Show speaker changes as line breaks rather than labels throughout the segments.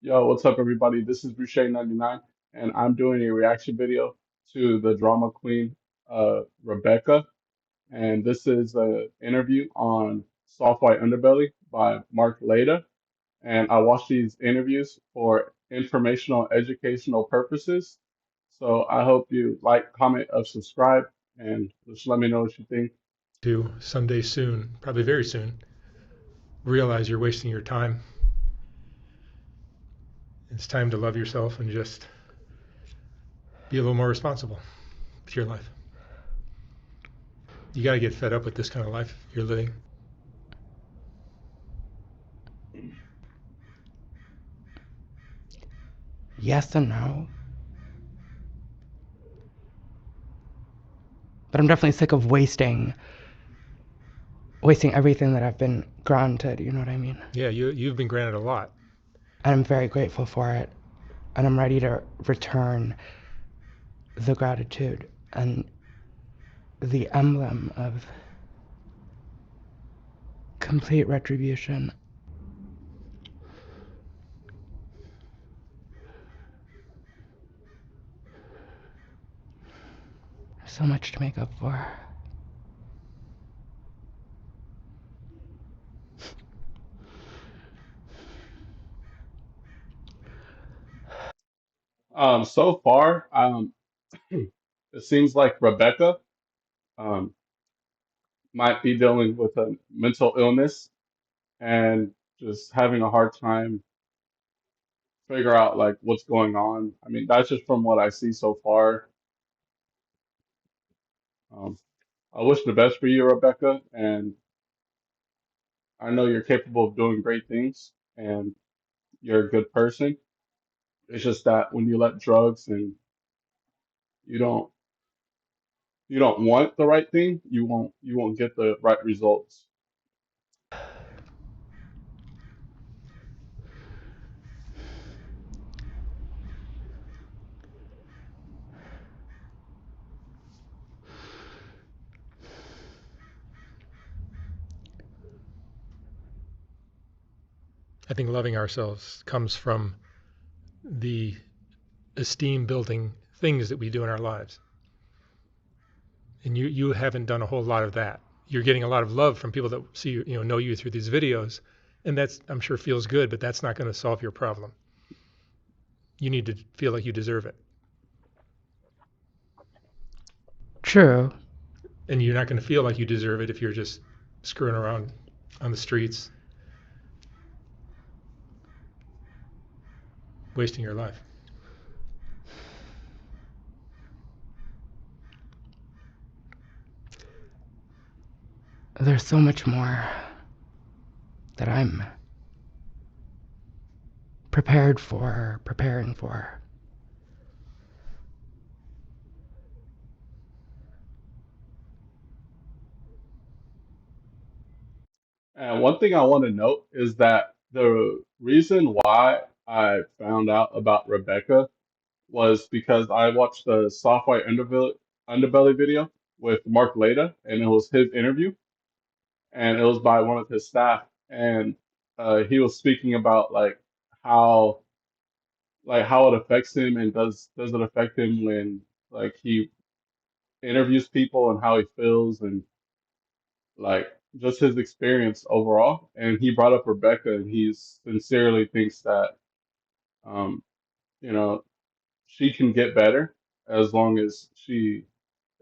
Yo, what's up, everybody? This is Boucher99, and I'm doing a reaction video to the drama queen, Rebecca. And this is an interview on Soft White Underbelly by Mark Leda. And I watch these interviews for informational, educational purposes. So I hope you like, comment, or subscribe, and just let me know what you think.
To someday soon, probably very soon, realize you're wasting your time. It's time to love yourself and just be a little more responsible with your life. You got to get fed up with this kind of life you're living.
Yes and no. But I'm definitely sick of wasting everything that I've been granted, you know what I mean?
Yeah, you've been granted a lot.
And I'm very grateful for it. And I'm ready to return the gratitude and the emblem of complete retribution. So much to make up for.
So far, it seems like Rebecca um, might be dealing with a mental illness and just having a hard time figure out like what's going on. I mean, that's just from what I see so far. Um, I wish the best for you, Rebecca, and I know you're capable of doing great things and you're a good person. It's just that when you let drugs and you don't you don't want the right thing, you won't get the right results.
I think loving ourselves comes from the esteem building things that we do in our lives. And you haven't done a whole lot of that. You're getting a lot of love from people that see you, know you through these videos, and that's, I'm sure, feels good, but that's not going to solve your problem. You need to feel like you deserve it.
True.
And you're not going to feel like you deserve it if you're just screwing around on the streets, wasting your life.
There's so much more that I'm preparing for.
And one thing I want to note is that the reason why I found out about Rebecca was because I watched the Soft White Underbelly video with Mark Leda, and it was his interview, and it was by one of his staff, and he was speaking about how how it affects him, and does it affect him when he interviews people and how he feels and like just his experience overall. And he brought up Rebecca, and he sincerely thinks that um, you know she can get better as long as she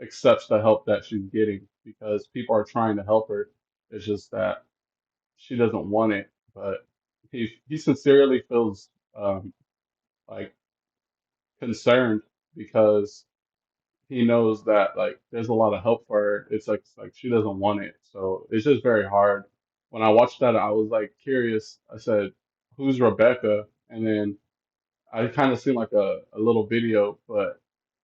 accepts the help that she's getting, because people are trying to help her. It's just that she doesn't want it. But he sincerely feels like concerned because he knows that there's a lot of help for her. It's like she doesn't want it. So it's just very hard. When I watched that, I was like curious. I said, "Who's Rebecca?" And then I kind of seen like a little video, but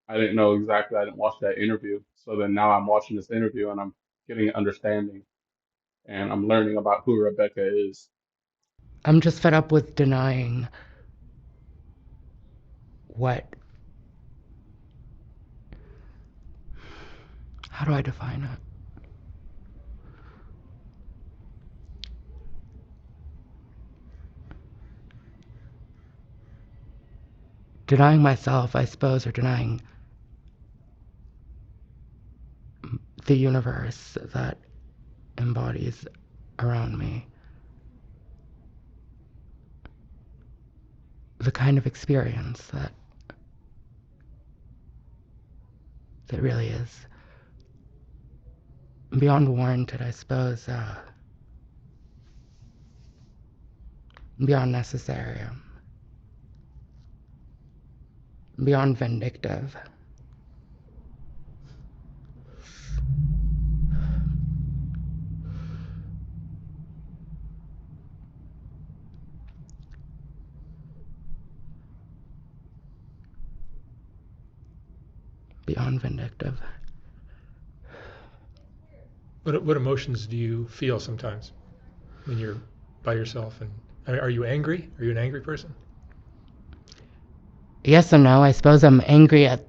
I didn't know exactly. I didn't watch that interview. So then now I'm watching this interview and I'm getting an understanding and I'm learning about who Rebecca is.
I'm just fed up with denying what. How do I define it? denying myself, I suppose, or denying the universe that embodies around me. The kind of experience that really is beyond warranted, I suppose, beyond necessary, beyond vindictive. Beyond vindictive.
What emotions do you feel sometimes when you're by yourself? And I mean, are you angry? Are you an angry person?
Yes and no. I suppose I'm angry at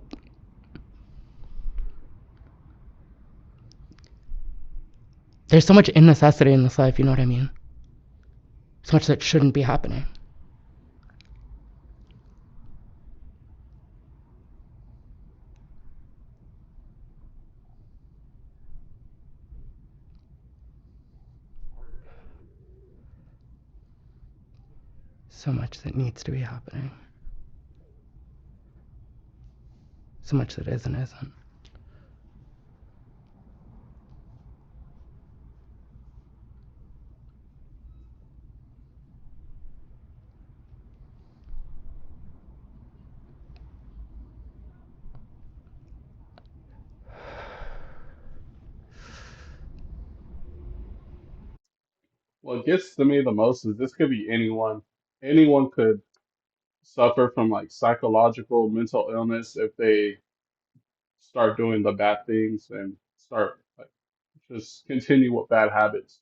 there's so much innecessity in this life, you know what I mean? So much that shouldn't be happening. So much that needs to be happening. So much that isn't.
What gets to me the most is this could be anyone. Anyone could suffer from like psychological mental illness if they start doing the bad things and start like just continue with bad habits.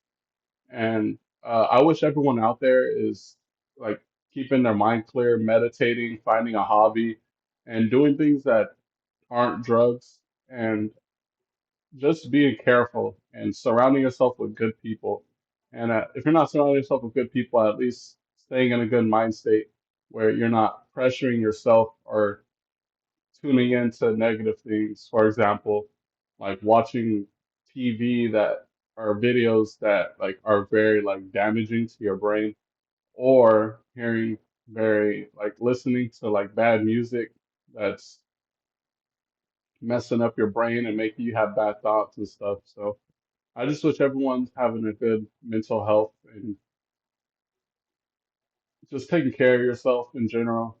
And I wish everyone out there is like keeping their mind clear, meditating, finding a hobby, and doing things that aren't drugs, and just being careful and surrounding yourself with good people. And if you're not surrounding yourself with good people, at least staying in a good mind state where you're not pressuring yourself or tuning into negative things. For example, like watching TV that are videos that like are very like damaging to your brain, or hearing very like listening to like bad music that's messing up your brain and making you have bad thoughts and stuff. So I just wish everyone's having a good mental health and just taking care of yourself in general.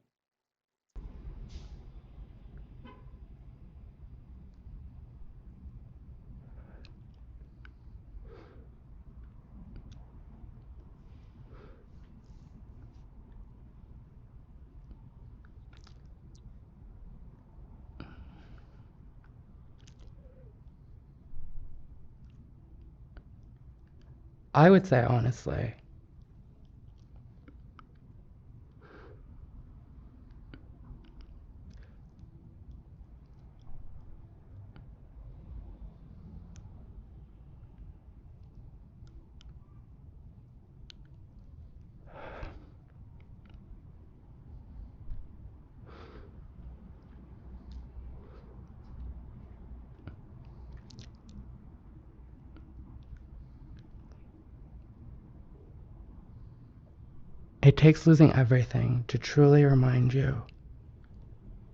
I would say, honestly, it takes losing everything to truly remind you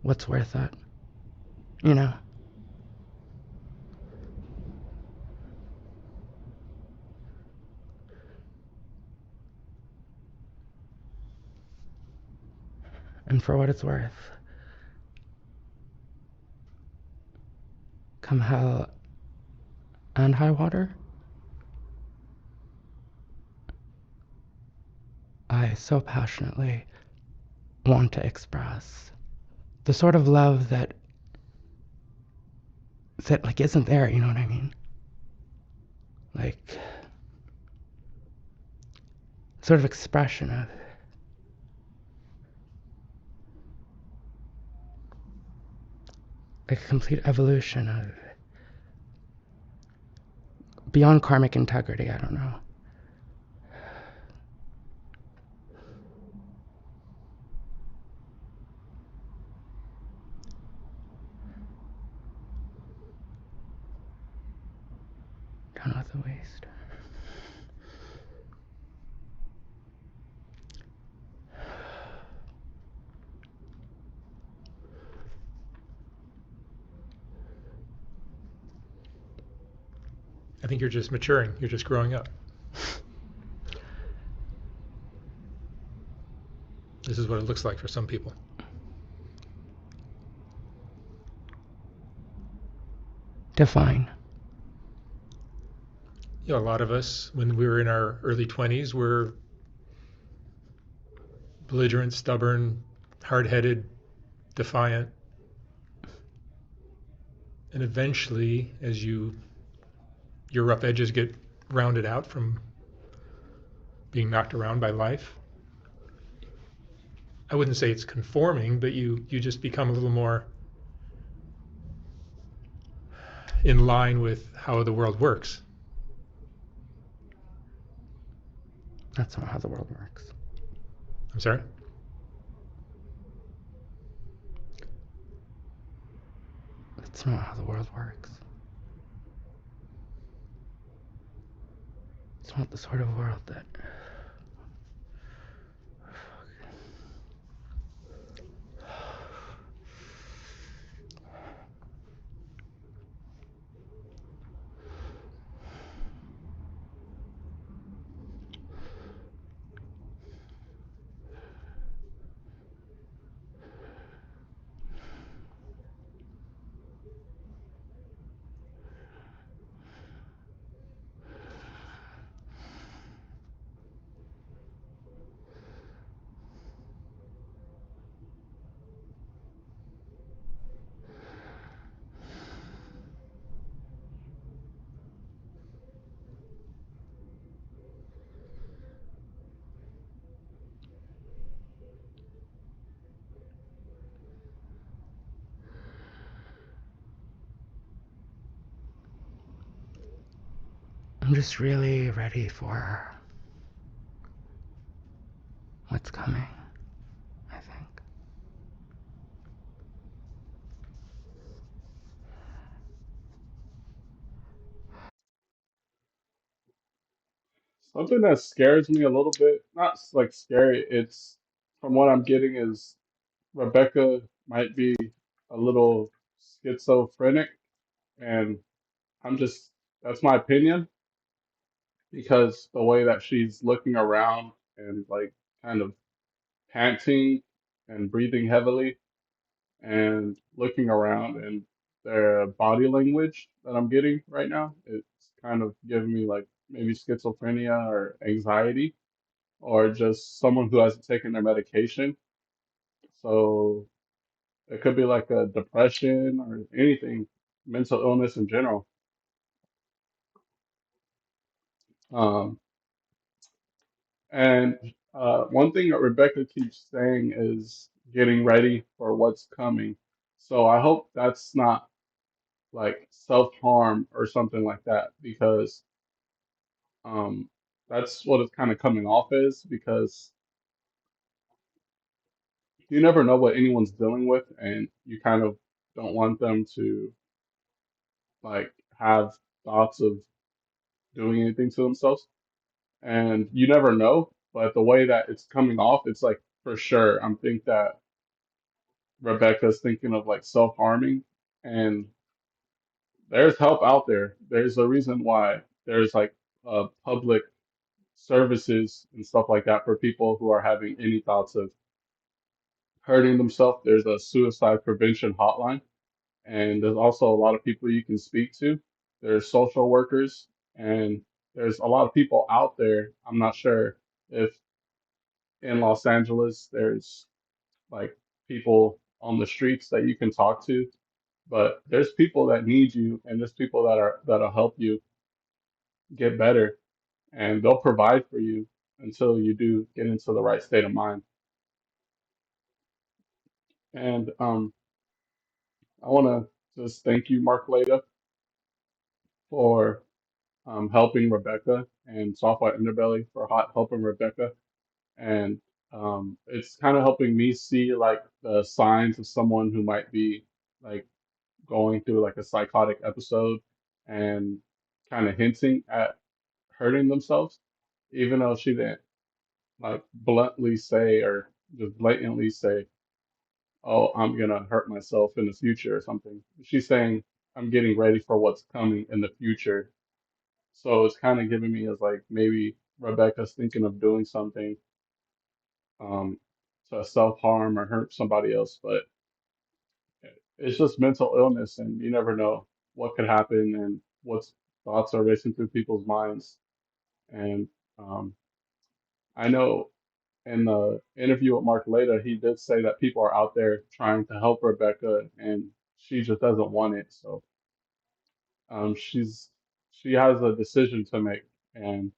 what's worth it. You know? And for what it's worth, come hell and high water, I so passionately want to express the sort of love that like isn't there, you know what I mean? Like sort of expression of like a complete evolution of beyond karmic integrity, I don't know. the waist.
I think you're just maturing. You're just growing up. This is what it looks like for some people.
Define.
You know, a lot of us, when we were in our early 20s, were belligerent, stubborn, hard-headed, defiant. And eventually, as your rough edges get rounded out from being knocked around by life, I wouldn't say it's conforming, but you just become a little more in line with how the world works.
That's not how the world works.
I'm sorry?
That's not how the world works. It's not the sort of world that... I'm just really ready for what's coming, I think.
Something that scares me a little bit, not like scary, it's from what I'm getting is Rebecca might be a little schizophrenic, and I'm just, that's my opinion, because the way that she's looking around and like kind of panting and breathing heavily and looking around and their body language that I'm getting right now, it's kind of giving me like maybe schizophrenia or anxiety or just someone who hasn't taken their medication. So it could be like a depression or anything, mental illness in general. Um, and one thing that Rebecca keeps saying is getting ready for what's coming. So I hope that's not like self-harm or something like that because um, that's what it's kind of coming off as because you never know what anyone's dealing with and you kind of don't want them to like have thoughts of doing anything to themselves. And you never know, but the way that it's coming off, it's like for sure. I'm think that Rebecca's thinking of like self-harming, and there's help out there. There's a reason why there's like public services and stuff like that for people who are having any thoughts of hurting themselves. There's a suicide prevention hotline, and there's also a lot of people you can speak to. There's social workers, and there's a lot of people out there. I'm not sure if in Los Angeles there's like people on the streets that you can talk to, but there's people that need you, and there's people that'll help you get better, and they'll provide for you until you do get into the right state of mind. And I want to just thank you, Mark Leda, for helping Rebecca and Soft White Underbelly for helping Rebecca. And it's kind of helping me see like the signs of someone who might be like going through like a psychotic episode and kind of hinting at hurting themselves, even though she didn't like bluntly say or just blatantly say, "Oh, I'm gonna hurt myself in the future" or something. She's saying, "I'm getting ready for what's coming in the future." So it's kind of giving me as like maybe Rebecca's thinking of doing something um, to self-harm or hurt somebody else, but it's just mental illness, and you never know what could happen and what thoughts are racing through people's minds. And um, I know in the interview with Mark Leda, he did say that people are out there trying to help Rebecca, and she just doesn't want it. So she has a decision to make, and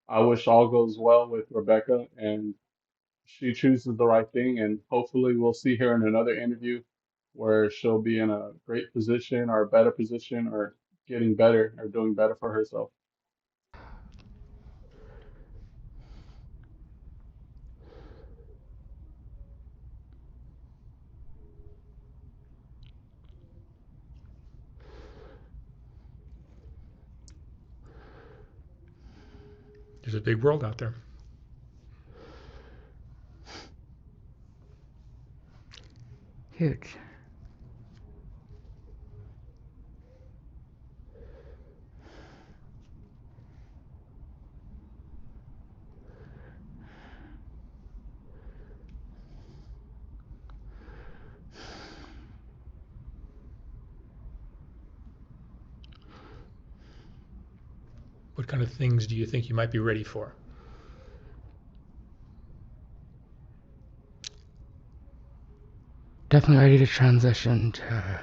I wish all goes well with Rebecca, and she chooses the right thing, and hopefully we'll see her in another interview where she'll be in a great position or a better position or getting better or doing better for herself.
There's a big world out there.
Huge.
What kind of things do you think you might be ready for?
Definitely ready to transition to.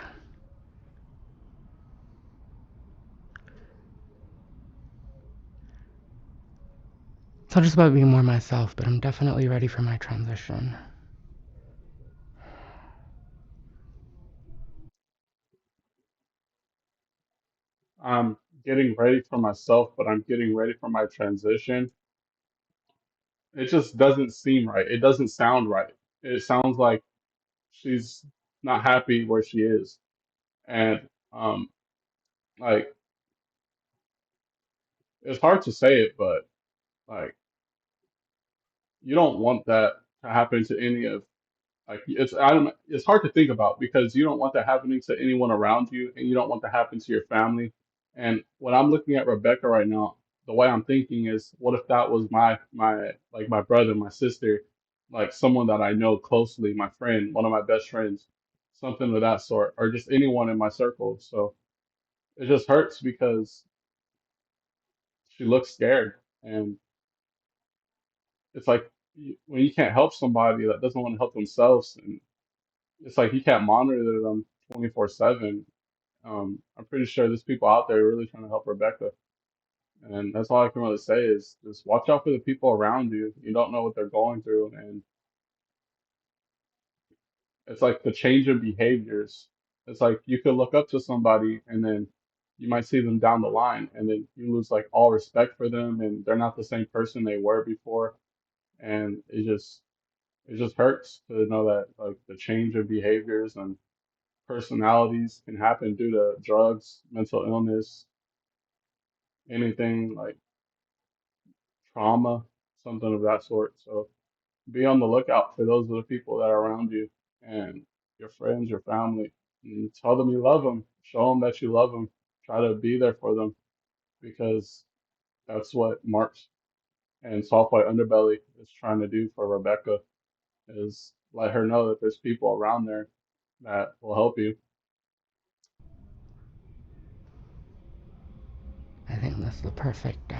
It's not just about being more myself, but I'm definitely ready for my transition.
I'm getting ready for myself, but I'm getting ready for my transition. It just doesn't seem right. It doesn't sound right. It sounds like she's not happy where she is. And like it's hard to say it, but like you don't want that to happen to any of like it's I don't it's hard to think about because you don't want that happening to anyone around you and you don't want that happen to your family. And when I'm looking at Rebecca right now, the way I'm thinking is what if that was my like my brother, my sister, like someone that I know closely, my friend, one of my best friends, something of that sort, or just anyone in my circle. So it just hurts because she looks scared and it's like when you can't help somebody that doesn't want to help themselves and it's like you can't monitor them 24/7. I'm pretty sure there's people out there really trying to help Rebecca, and that's all I can really say is just watch out for the people around you. You don't know what they're going through, and it's like the change in behaviors. It's like you could look up to somebody, and then you might see them down the line, and then you lose like all respect for them, and they're not the same person they were before, and it just hurts to know that like the change of behaviors and personalities can happen due to drugs, mental illness, anything like trauma, something of that sort. So be on the lookout for those of the people that are around you and your friends, your family. And tell them you love them. Show them that you love them. Try to be there for them because that's what Marks and Soft White Underbelly is trying to do for Rebecca is let her know that there's people around there that will help you.
I think that's the perfect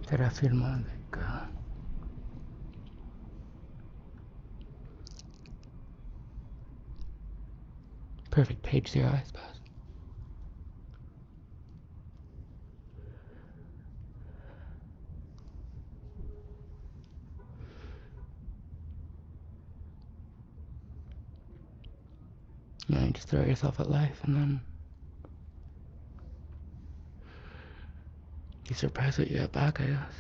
reafirma like perfect page 0, I suppose. You just throw yourself at life and then be surprised what you get back, I guess.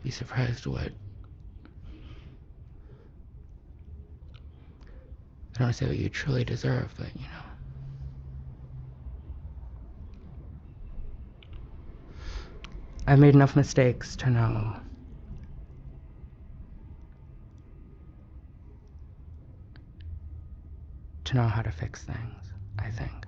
Be surprised what want to say what you truly deserve, but I've made enough mistakes to know how to fix things, I think.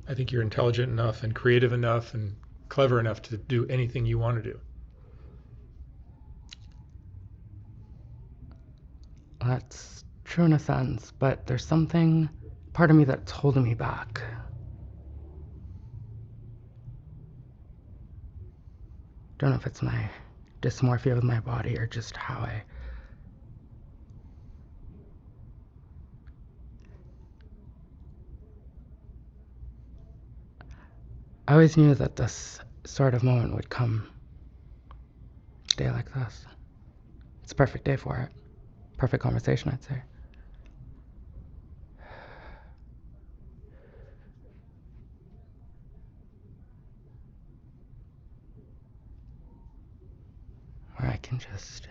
I think you're intelligent enough and creative enough and clever enough to do anything you want to do.
That's true in a sense, but there's something, part of me that's holding me back. Don't know if it's my dysmorphia with my body or just how I always knew that this sort of moment would come. A day like this. It's a perfect day for it. Perfect conversation, I'd say. Where I can just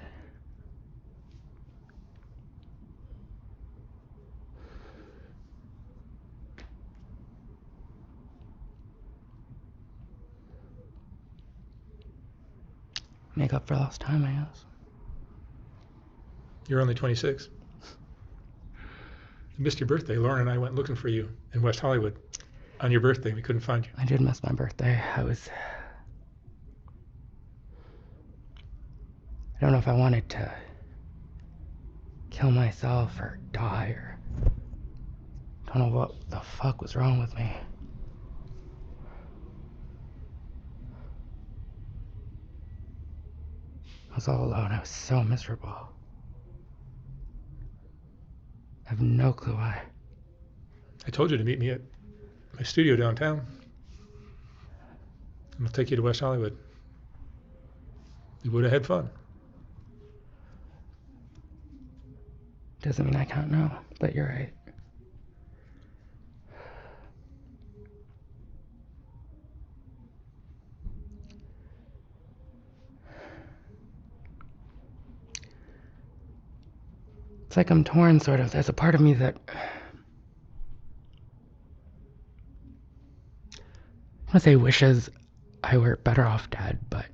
make up for lost time, I guess.
You're only 26. You missed your birthday. Lauren and I went looking for you in West Hollywood on your birthday. We couldn't find you.
I did miss my birthday. I don't know if I wanted to kill myself or die or don't know what the fuck was wrong with me. I was all alone. I was so miserable. I have no clue why.
I told you to meet me at my studio downtown. And I'll take you to West Hollywood. We would have had fun.
Doesn't mean I can't know, but you're right. It's like I'm torn, sort of. There's a part of me that I want to say wishes I were better off dead, but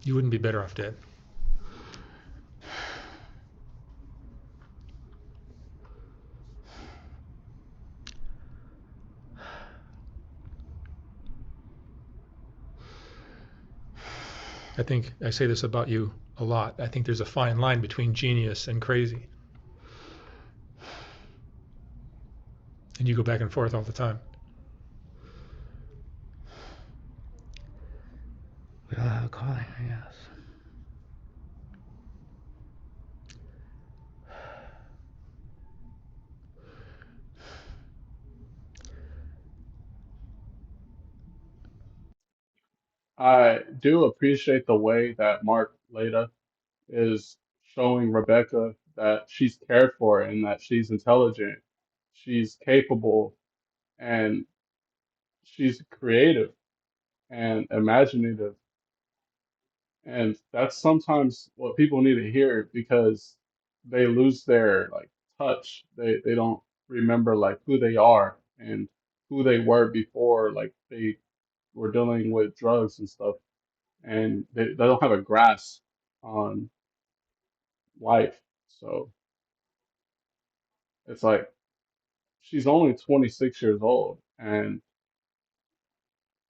You wouldn't be better off dead. I think I say this about you a lot. I think there's a fine line between genius and crazy. And you go back and forth all the time.
we all have a calling, I guess.
I do appreciate the way that Mark Leda is showing Rebecca that she's cared for and that she's intelligent, she's capable, and she's creative and imaginative. And that's sometimes what people need to hear because they lose their like touch. They don't remember like who they are and who they were before like they were dealing with drugs and stuff. And they don't have a grasp on life. So it's like she's only 26 years old and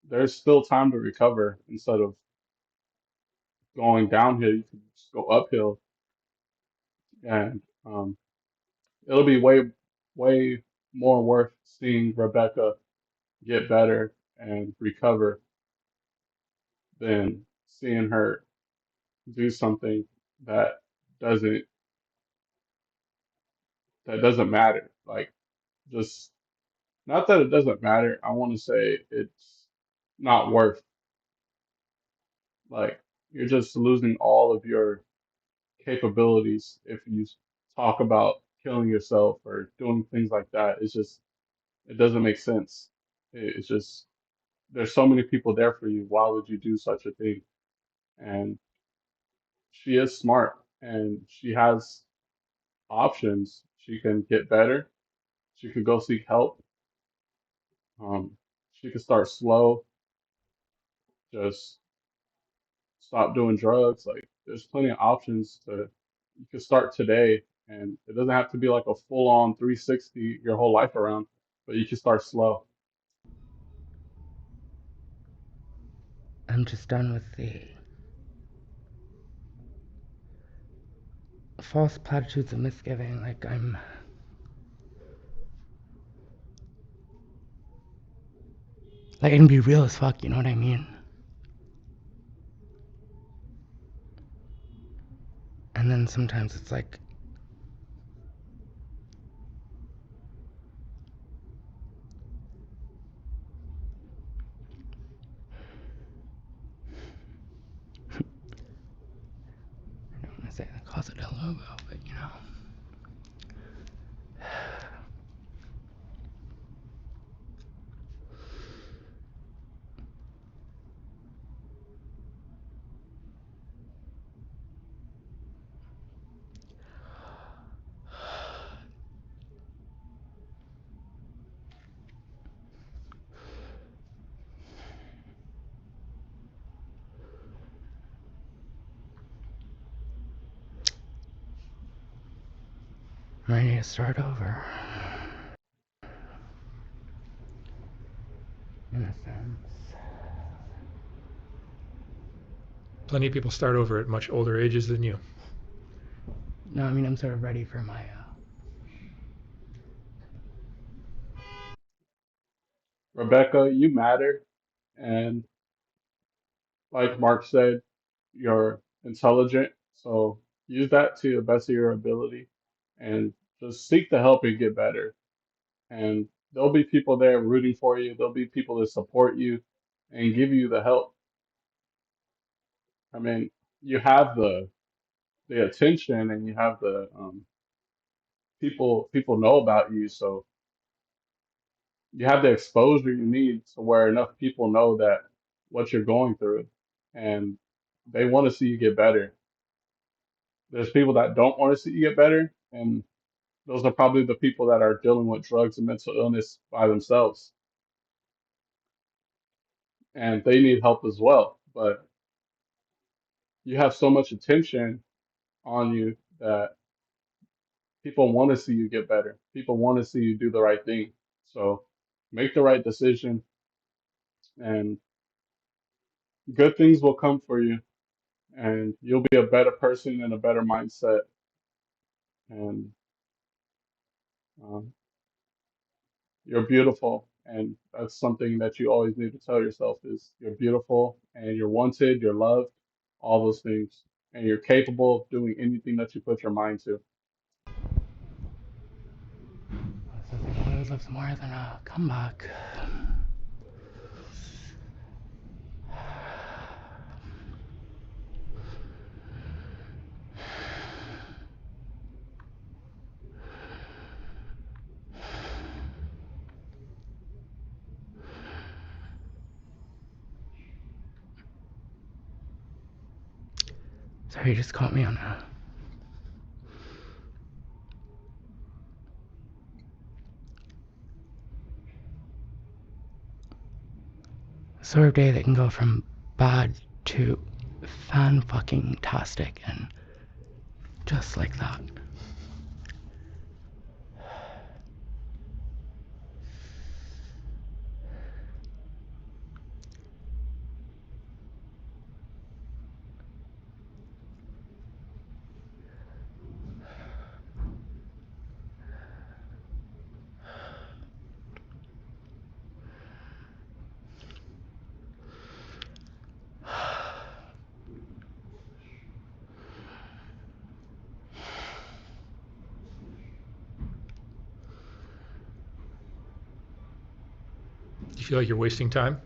there's still time to recover instead of going downhill. You can just go uphill and it'll be way more worth seeing Rebecca get better and recover than seeing her do something that doesn't doesn't matter. Like just not that it doesn't matter. I want to say it's not worth. Like you're just losing all of your capabilities if you talk about killing yourself or doing things like that. It's just It doesn't make sense. It's just there's so many people there for you. Why would you do such a thing? And she is smart and she has options. She can get better. She could go seek help. She could start slow, just stop doing drugs. Like there's plenty of options to you can start today and it doesn't have to be like a full on 360 your whole life around, but you can start slow.
I'm just done with the false platitudes of misgiving. Like, I can be real as fuck, you know what I mean? And then sometimes it's like, I don't want to say the closet a logo, but you know. I'm ready to start over. In a sense.
Plenty of people start over at much older ages than you.
No, I mean, I'm sort of ready for my,
Rebecca, you matter. And like Mark said, you're intelligent. So use that to the best of your ability and just seek the help and get better. And there'll be people there rooting for you. There'll be people that support you and give you the help. I mean, you have the attention and you have the people know about you, so you have the exposure you need to where enough people know that what you're going through and they want to see you get better. There's people that don't want to see you get better, and those are probably the people that are dealing with drugs and mental illness by themselves, and they need help as well. But you have so much attention on you that people want to see you get better. People want to see you do the right thing. So make the right decision, and good things will come for you, and you'll be a better person and a better mindset. And um, you're beautiful, and that's something that you always need to tell yourself is you're beautiful and you're wanted, you're loved, all those things, and you're capable of doing anything that you put your mind to.
Something I always loves more than a comeback. Sorry, you just caught me on a sort of day that can go from bad to fan-fucking-tastic, and just like that.
Do you feel like you're wasting time?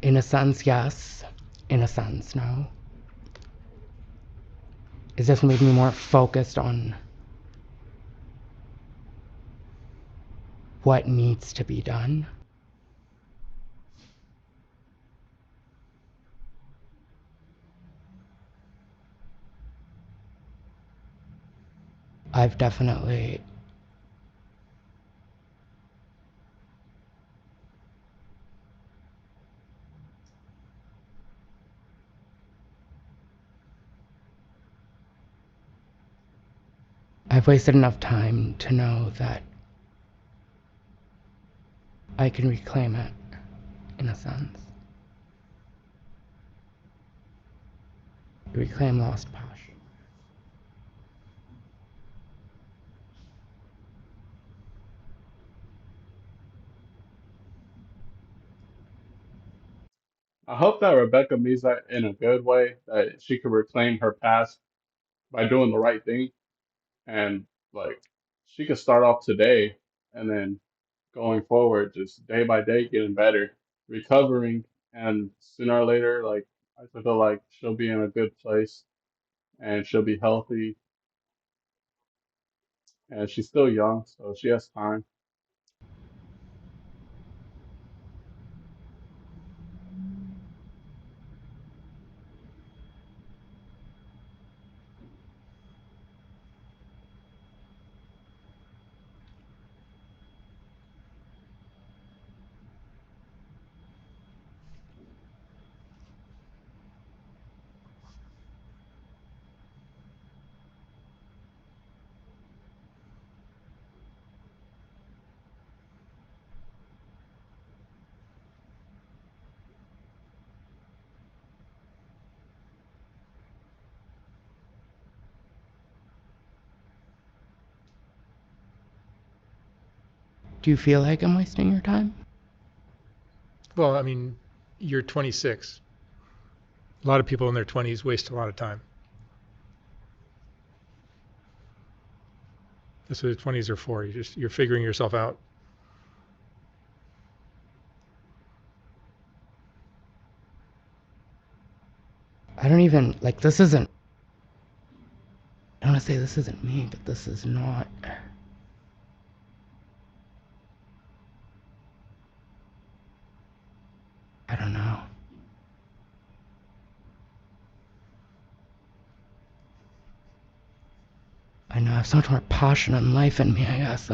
In a sense, yes. In a sense, no. It's definitely made me more focused on what needs to be done. I've definitely I've wasted enough time to know that I can reclaim it, in a sense. Reclaim lost passion.
I hope that Rebecca means that in a good way, that she could reclaim her past by doing the right thing, and like she could start off today and then going forward, just day by day getting better, recovering, and sooner or later, like I feel like she'll be in a good place and she'll be healthy, and she's still young, so she has time.
Do you feel like I'm wasting your time?
Well, I mean, you're 26. A lot of people in their 20s waste a lot of time. That's what the 20s are for. You're figuring yourself out.
I don't even, like, this isn't, I don't want to say this isn't me, but this is not. I don't know. I know I have so much more passion and life in me, I guess.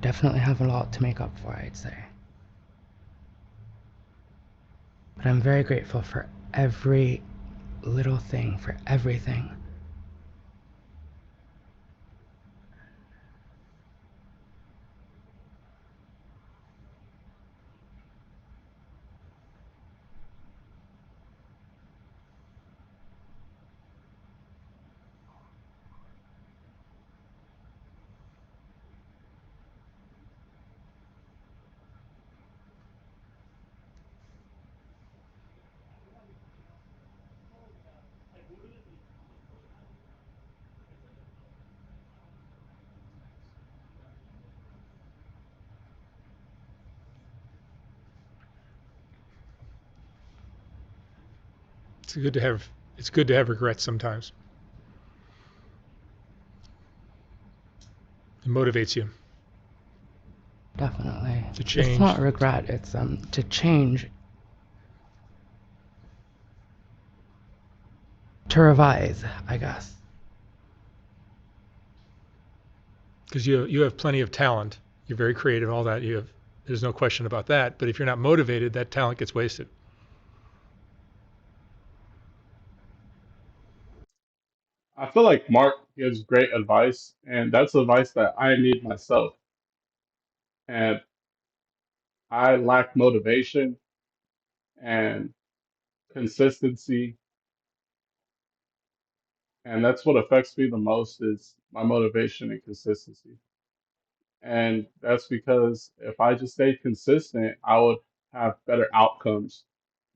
Definitely have a lot to make up for, I'd say. But I'm very grateful for every little thing, for everything.
It's good to have regrets sometimes. It motivates you
Definitely.
to
It's
change.
not regret, it's to change, to revise, I guess.
Because you have plenty of talent. You're very creative, all that. There's no question about that. But if you're not motivated, that talent gets wasted.
I feel like Mark gives great advice, and that's advice that I need myself. And I lack motivation and consistency, and that's what affects me the most is my motivation and consistency. And that's because if I just stayed consistent, I would have better outcomes.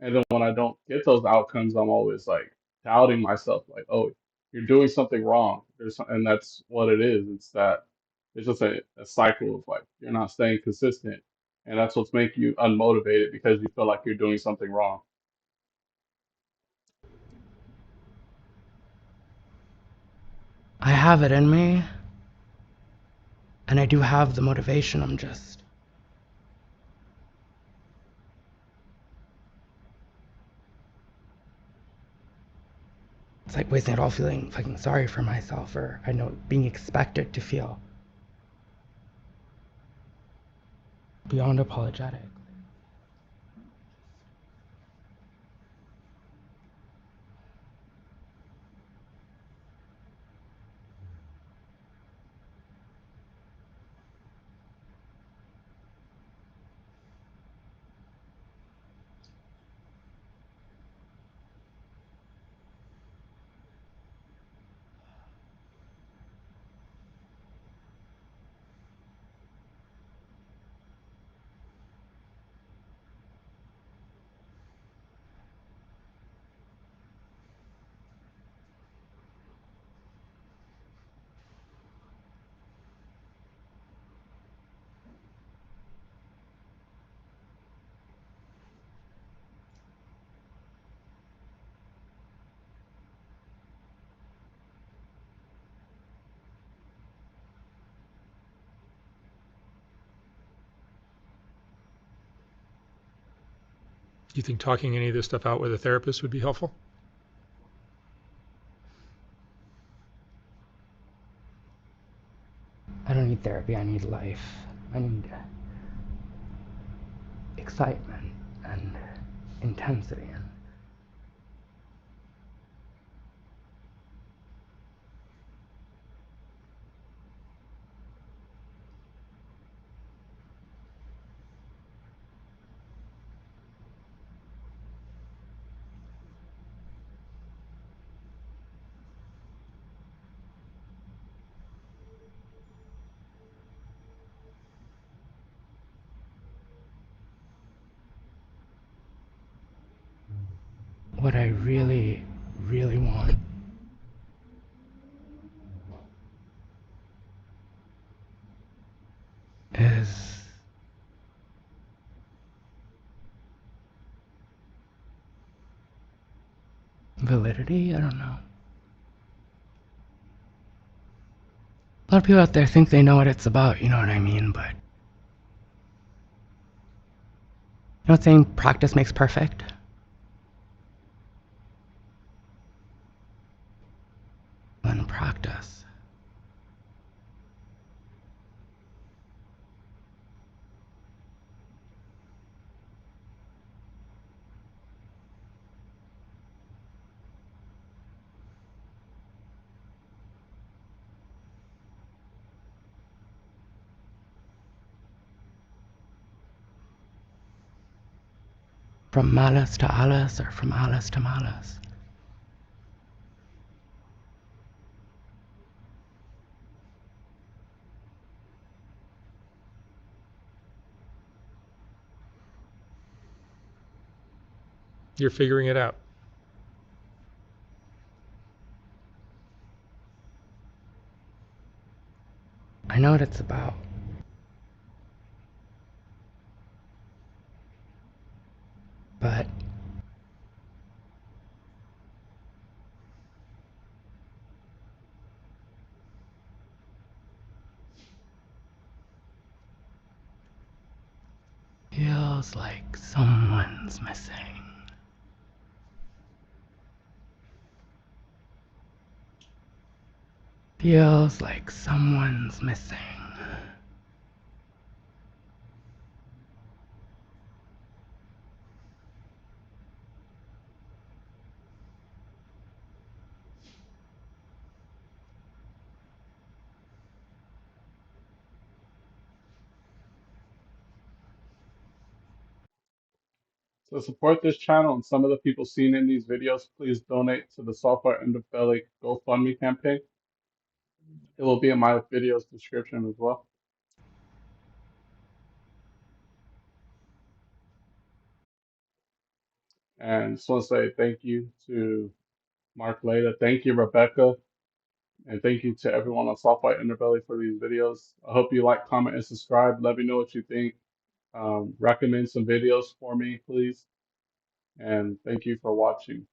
And then when I don't get those outcomes, I'm always like doubting myself, like, oh, you're doing something wrong. And that's what it is. It's that it's just a cycle of like you're not staying consistent. And that's what's making you unmotivated because you feel like you're doing something wrong.
I have it in me, and I do have the motivation. I'm just. It's like wasting it all feeling fucking sorry for myself, or I know being expected to feel beyond apologetic.
Do you think talking any of this stuff out with a therapist would be helpful?
I don't need therapy, I need life. I need excitement and intensity. And what I really, really want is validity. I don't know. A lot of people out there think they know what it's about, you know what I mean? But you know what saying practice makes perfect? And practice. From malice to Alice, or from Alice to malice.
You're figuring it out.
I know what it's about. But feels like someone's missing. Feels like someone's missing.
To support this channel and some of the people seen in these videos, please donate to the Soft White Underbelly GoFundMe campaign. It will be in my video's description as well. And just want to say thank you to Mark Leda. Thank you, Rebecca. And thank you to everyone on Soft White Underbelly for these videos. I hope you like, comment, and subscribe. Let me know what you think. Recommend some videos for me, please. And thank you for watching.